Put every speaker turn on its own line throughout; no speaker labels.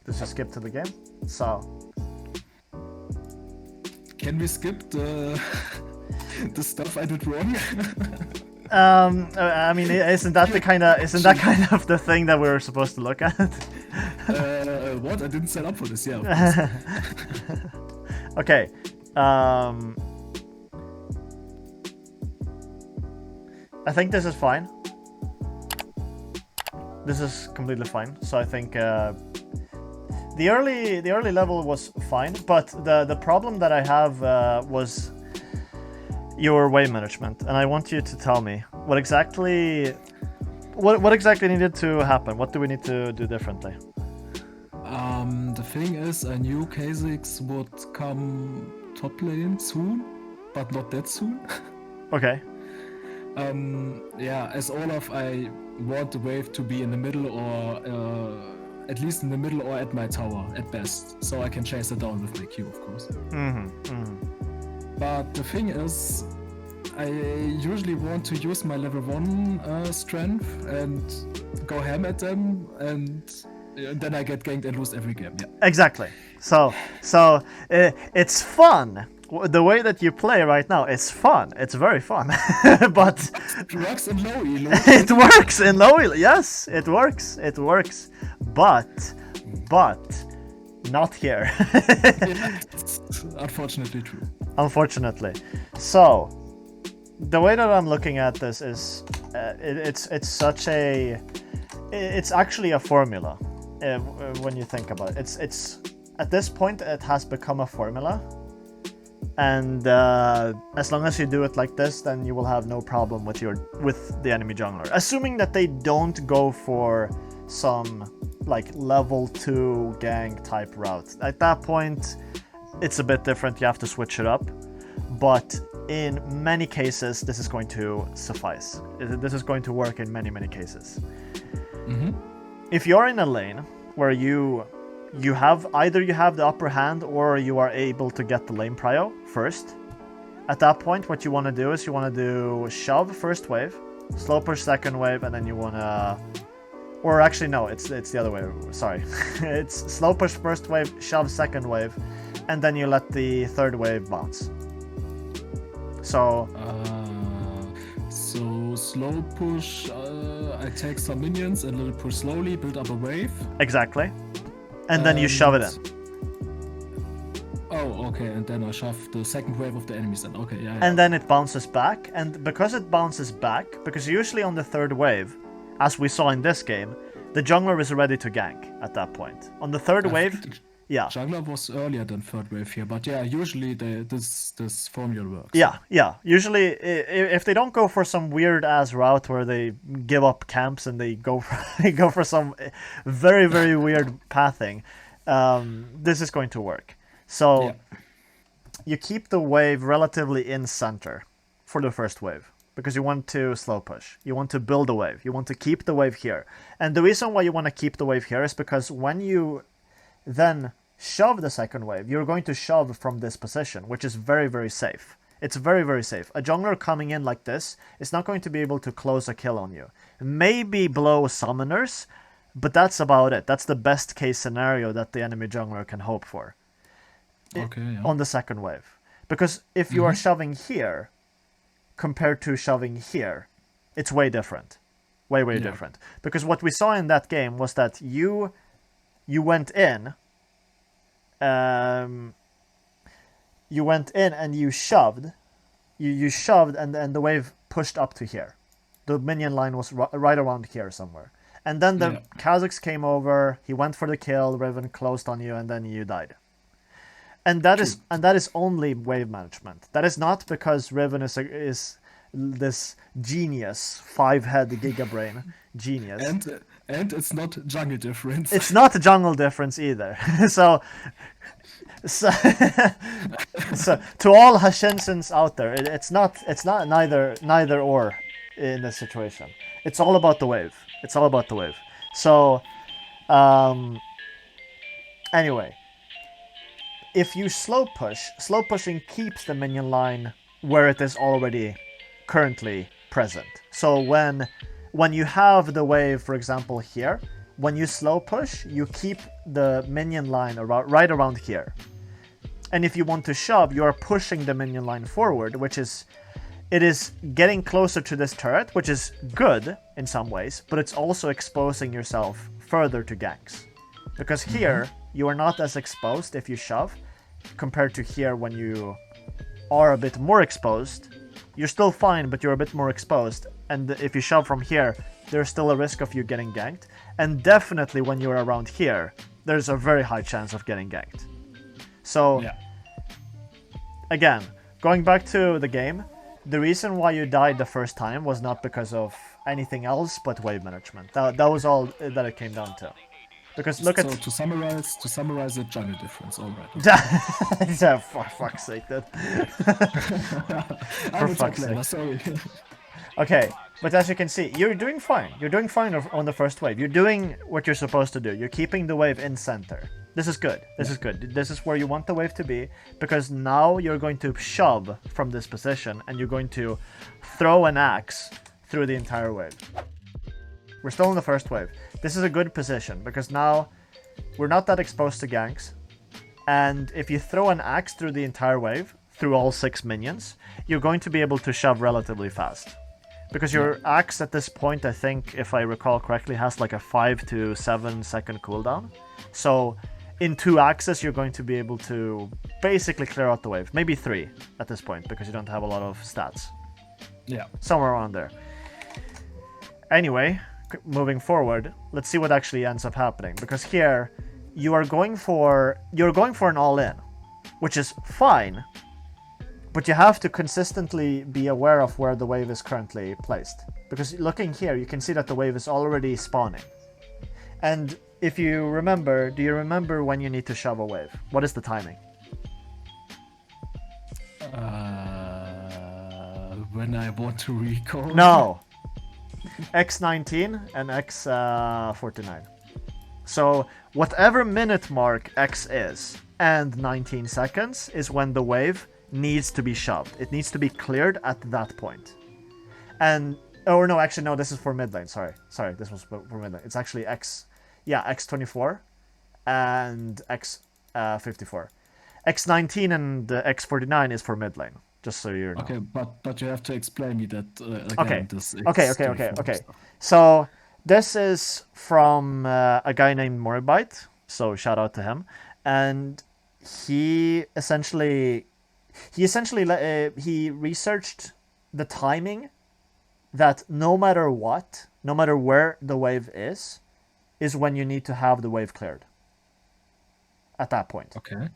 Does he skip to the game? So.
Can we skip the stuff I did wrong?
I mean, isn't that kind of the thing that we were supposed to look at?
What? I didn't set up for this. Yeah. Of course.
Okay. I think this is fine. This is completely fine. So I think the early level was fine, but the problem that I have was your wave management, and I want you to tell me what exactly needed to happen. What do we need to do differently?
The thing is, I knew Kha'Zix would come top lane soon, but not that soon.
Okay.
Yeah, as Olaf, I want the wave to be in the middle, or at least in the middle or at my tower at best, so I can chase it down with my Q, of course. But the thing is, I usually want to use my level 1 strength and go ham at them, and then I get ganked and lose every game. Yeah.
Exactly. So it's fun. The way that you play right now is fun. It's very fun. But
it works in low elo.
It works in low elo. Yes, it works. It works. But not here.
Yeah, it's unfortunately true.
Unfortunately. So the way that I'm looking at this is it's actually a formula when you think about it. It's at this point it has become a formula, and as long as you do it like this, then you will have no problem with the enemy jungler, assuming that they don't go for some like level 2 gank type route. At that point it's a bit different, you have to switch it up, but in many cases this is going to suffice. This is going to work in many cases. If you're in a lane where you have the upper hand, or you are able to get the lane prio first, at that point what you want to do is you want to do shove first wave, slow push second wave, and then you want to, or actually no, it's the other way, sorry. It's slow push first wave, shove second wave, and then you let the third wave bounce. So
slow push, I take some minions and little push slowly, build up a wave.
Exactly. And then you shove it in.
Oh, okay, and then I shove the second wave of the enemies in. Okay, yeah.
And then it bounces back, and because it bounces back, because usually on the third wave, as we saw in this game, the jungler is ready to gank at that point. On the third wave, yeah.
Jungler was earlier than third wave here, but yeah, usually this formula works.
Yeah. Usually, if they don't go for some weird ass route where they give up camps and they go for some very weird pathing, this is going to work. So you keep the wave relatively in center for the first wave, because you want to slow push. You want to build a wave. You want to keep the wave here. And the reason why you want to keep the wave here is because when you then shove the second wave, you're going to shove from this position, which is very safe. It's very safe. A jungler coming in like this is not going to be able to close a kill on you. Maybe blow summoners, but that's about it. That's the best case scenario that the enemy jungler can hope for.
Okay, yeah.
On the second wave. Because if you are shoving here compared to shoving here, it's way different. Way different. Because what we saw in that game was that you went in, and you shoved, and the wave pushed up to here. The minion line was right around here somewhere. And then the Kha'Zix came over, he went for the kill, Riven closed on you, and then you died. And that is only wave management. That is not because Riven is this genius, 5-head gigabrain genius.
And it's not jungle difference.
It's not a jungle difference either. so to all Hashinsons out there, it's not neither or in this situation. It's all about the wave. So anyway, if you slow pushing keeps the minion line where it is already currently present. So when you have the wave, for example, here, when you slow push, you keep the minion line right around here. And if you want to shove, you are pushing the minion line forward, it is getting closer to this turret, which is good in some ways, but it's also exposing yourself further to ganks. Because here, you are not as exposed if you shove, compared to here when you are a bit more exposed. You're still fine, but you're a bit more exposed. And if you shove from here, there's still a risk of you getting ganked. And definitely when you're around here, there's a very high chance of getting ganked. So, again, going back to the game, the reason why you died the first time was not because of anything else but wave management. That was all that it came down to. Because look at...
to summarize the jungle difference, alright.
Yeah, for fuck's sake, dude.
I'm a top laner, sorry.
Okay, but as you can see, you're doing fine. You're doing fine on the first wave. You're doing what you're supposed to do. You're keeping the wave in center. This is good. This is good. This is where you want the wave to be, because now you're going to shove from this position and you're going to throw an axe through the entire wave. We're still in the first wave. This is a good position because now we're not that exposed to ganks. And if you throw an axe through the entire wave, through all 6 minions, you're going to be able to shove relatively fast. Because your axe at this point, I think, if I recall correctly, has like a 5 to 7 second cooldown. So in 2 axes, you're going to be able to basically clear out the wave. Maybe 3 at this point, because you don't have a lot of stats.
Yeah.
Somewhere around there. Anyway, moving forward, let's see what actually ends up happening. Because here, you're going for an all-in, which is fine. But you have to consistently be aware of where the wave is currently placed. Because looking here, you can see that the wave is already spawning. And if you remember, do you remember when you need to shove a wave? What is the timing?
When I want to recall?
No! X19 and X49. So whatever minute mark X is and 19 seconds is when the wave needs to be shoved. It needs to be cleared at that point. And, oh no, actually no, this is for mid lane, sorry, this was for mid lane. It's actually X24 and X54. X19 and X49 is for mid lane, just so you know.
Okay, but you have to explain me that again.
Okay.
This
Okay. So this is from a guy named Moribite, so shout out to him. And he researched the timing that no matter where the wave is when you need to have the wave cleared. At that point.
Okay.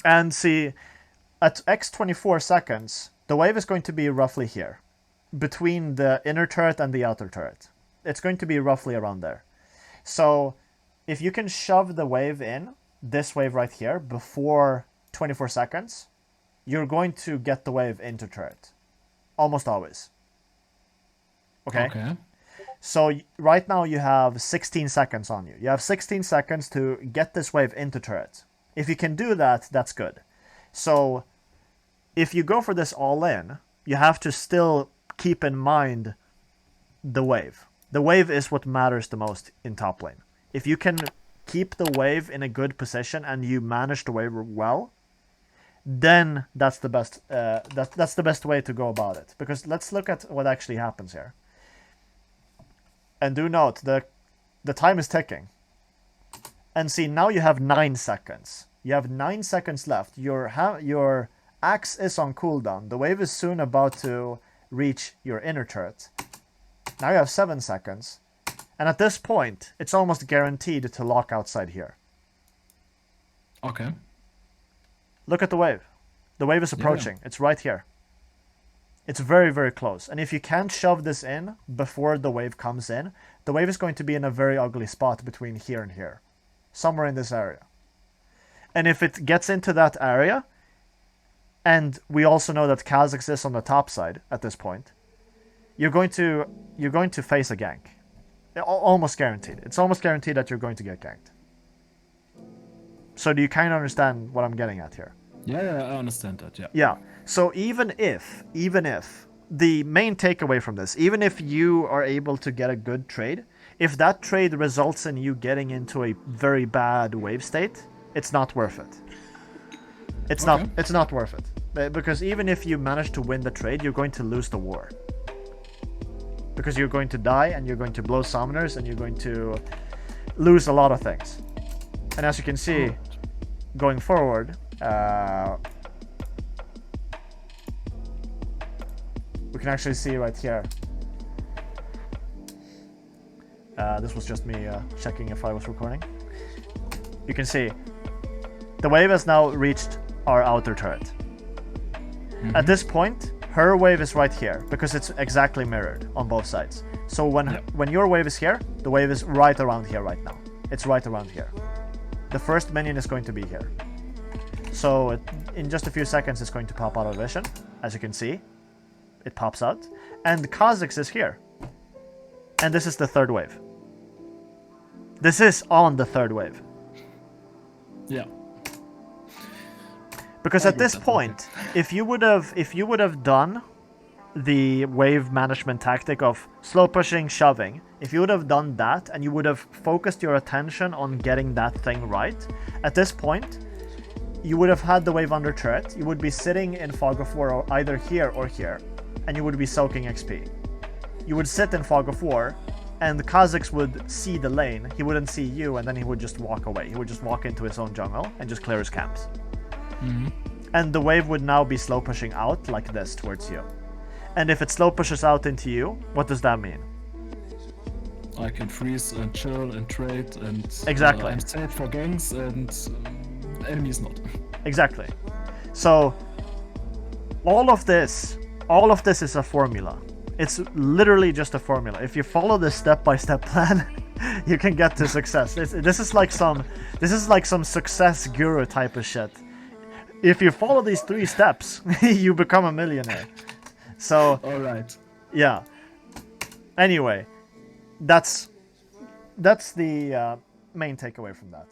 And see, at X24 seconds, the wave is going to be roughly here, between the inner turret and the outer turret. It's going to be roughly around there. So, if you can shove the wave in, this wave right here, before 24 seconds, you're going to get the wave into turret. Almost always. Okay? So right now you have 16 seconds on you. You have 16 seconds to get this wave into turret. If you can do that, that's good. So if you go for this all in, you have to still keep in mind the wave. The wave is what matters the most in top lane. If you can keep the wave in a good position and you manage the wave well, then that's the best. That's the best way to go about it. Because let's look at what actually happens here. And do note the time is ticking. And see, now you have 9 seconds. You have 9 seconds left. Your axe is on cooldown. The wave is soon about to reach your inner turret. Now you have 7 seconds. And at this point, it's almost guaranteed to lock outside here.
Okay.
Look at the wave. The wave is approaching. Yeah. It's right here. It's very, very close. And if you can't shove this in before the wave comes in, the wave is going to be in a very ugly spot between here and here. Somewhere in this area. And if it gets into that area, and we also know that Kaz exists on the top side at this point, you're going to face a gank. Almost guaranteed. It's almost guaranteed that you're going to get ganked. So do you kind of understand what I'm getting at here?
Yeah, I understand that, yeah.
Yeah. So even if the main takeaway from this, even if you are able to get a good trade, if that trade results in you getting into a very bad wave state, it's not worth it. It's not worth it. Because even if you manage to win the trade, you're going to lose the war. Because you're going to die, and you're going to blow summoners, and you're going to lose a lot of things. And as you can see, going forward, we can actually see right here. This was just me checking if I was recording. You can see the wave has now reached our outer turret. At this point, her wave is right here because it's exactly mirrored on both sides. So when your wave is here, the wave is right around here right now. It's right around here. The first minion is going to be here. So in just a few seconds, it's going to pop out of vision. As you can see, it pops out. And Kha'Zix is here. And this is the third wave. This is on the third wave.
Yeah.
Because at this point, if you would have done the wave management tactic of slow pushing, shoving, if you would have done that and you would have focused your attention on getting that thing right, at this point, you would have had the wave under turret, you would be sitting in Fog of War either here or here, and you would be soaking XP. You would sit in Fog of War, and Kha'Zix would see the lane, he wouldn't see you, and then he would just walk away. He would just walk into his own jungle and just clear his camps. And the wave would now be slow pushing out like this towards you. And if it slow pushes out into you, what does that mean?
I can freeze and chill and trade and
exactly.
I'm safe for ganks and enemies not.
Exactly. So all of this is a formula. It's literally just a formula. If you follow this step-by-step plan, you can get to success. This is like some success guru type of shit. If you follow these 3 steps, you become a millionaire. So,
alright.
Yeah. Anyway, that's the main takeaway from that.